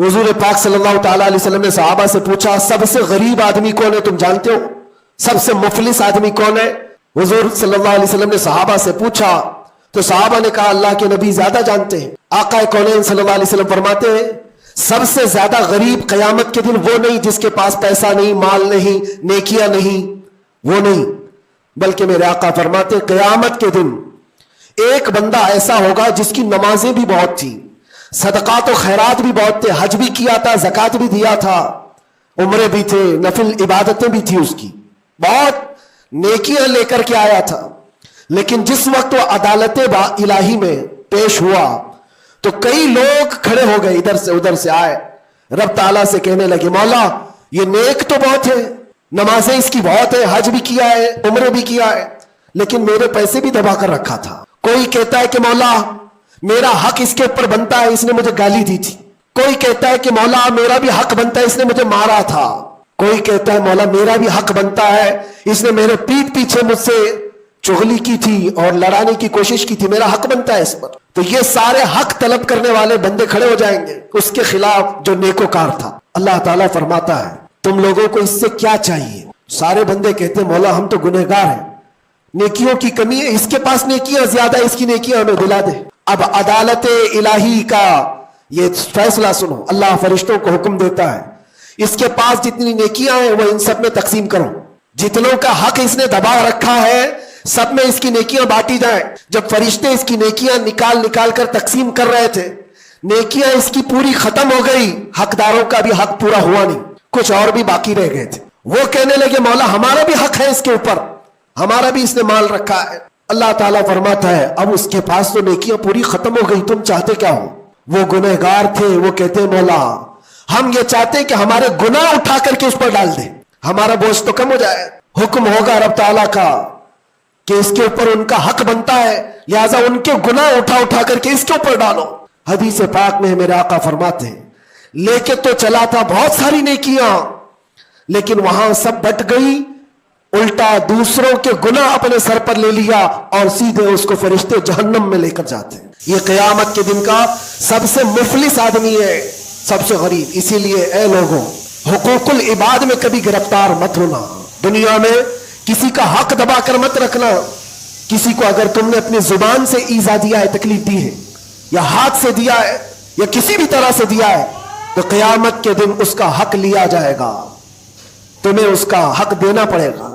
हुजूर पाक सल्लल्लाहु ताला अलैहि वसल्लम ने सहाबा से पूछा, सबसे गरीब आदमी कौन है, तुम जानते हो? सबसे मुफलिस आदमी कौन है? हुजूर सल्लल्लाहु अलैहि वसल्लम ने सहाबा से पूछा तो सहाबा ने कहा, अल्लाह के नबी ज्यादा जानते हैं। आका कौनैन सल्लल्लाहु अलैहि वसल्लम फरमाते हैं, सबसे ज्यादा गरीब कयामत के दिन वो नहीं जिसके पास पैसा नहीं, माल नहीं, नेकियां नहीं, वो नहीं, बल्कि मेरे आका फरमाते कयामत के दिन एक बंदा ऐसा होगा जिसकी नमाजें भी बहुत थी, सदकात और खैरात भी बहुत थे, हज भी किया था, ज़कात भी दिया था, उम्रे भी थे, नफिल इबादतें भी थी, उसकी बहुत नेकियां लेकर के आया था। लेकिन जिस वक्त वो अदालत इलाही में पेश हुआ तो कई लोग खड़े हो गए, इधर से उधर से आए, रब ताला से कहने लगे, मौला ये नेक तो बहुत है, नमाजें इसकी बहुत है, हज भी किया है, उम्रे भी किया है, लेकिन मेरे पैसे भी दबा कर रखा था। कोई कहता है कि मौला मेरा हक इसके ऊपर बनता है, इसने मुझे गाली दी थी। कोई कहता है कि मौला मेरा भी हक बनता है, इसने मुझे मारा था। कोई कहता है मौला मेरा भी हक बनता है, इसने मेरे पीठ पीछे मुझसे चुगली की थी और लड़ाने की कोशिश की थी, मेरा हक बनता है इस पर। तो ये सारे हक तलब करने वाले बंदे खड़े हो जाएंगे उसके खिलाफ जो नेकोकार था। अल्लाह ताला फरमाता है, तुम लोगों को इससे क्या चाहिए? सारे बंदे कहते हैं, मौला हम तो गुनहगार हैं, नेकियों की कमी है, इसके पास नेकियां ज्यादा, इसकी नेकियां हमें दिला दे। अब अदालत इलाही का ये फैसला सुनो, अल्लाह फरिश्तों को हुक्म देता है, इसके पास जितनी नेकियां हैं वो इन सब में तकसीम करो, जितनों का हक इसने दबा रखा है सब में इसकी नेकियां बांटी जाए। जब फरिश्ते इसकी नेकियां निकाल निकाल कर तकसीम कर रहे थे, नेकियां इसकी पूरी खत्म हो गई, हकदारों का भी हक पूरा हुआ नहीं, कुछ और भी बाकी रह गए थे। वो कहने लगे, मौला हमारा भी हक है इसके ऊपर, हमारा भी इसने माल रखा है। अल्लाह ताला फरमाता है, अब उसके पास तो नेकियां पूरी खत्म हो गई, तुम चाहते क्या हो? वो गुनहगार थे, वो कहते मौला हम ये चाहते हैं कि हमारे गुनाह उठा करके उस पर डाल दे, हमारा बोझ तो कम हो जाए। हुक्म होगा रब ताला का कि इसके ऊपर उनका हक बनता है, लिहाजा उनके गुनाह उठा उठा करके इसके ऊपर डालो। हदीस पाक में मेरे आका फरमाते हैं, लेके तो चला था बहुत सारी नेकियां, लेकिन वहां सब बट गई, उल्टा दूसरों के गुनाह अपने सर पर ले लिया और सीधे उसको फरिश्ते जहन्नम में लेकर जाते हैं। ये क़यामत के दिन का सबसे मुफलिस आदमी है, सबसे गरीब। इसीलिए ए लोगों, हुकूकुल इबाद में कभी गिरफ्तार मत होना, दुनिया में किसी का हक दबा कर मत रखना। किसी को अगर तुमने अपनी जुबान से ईजा दिया है, तकलीफ दी है, या हाथ से दिया है, या किसी भी तरह से दिया है, तो क़यामत के दिन उसका हक लिया जाएगा, तुम्हें उसका हक देना पड़ेगा।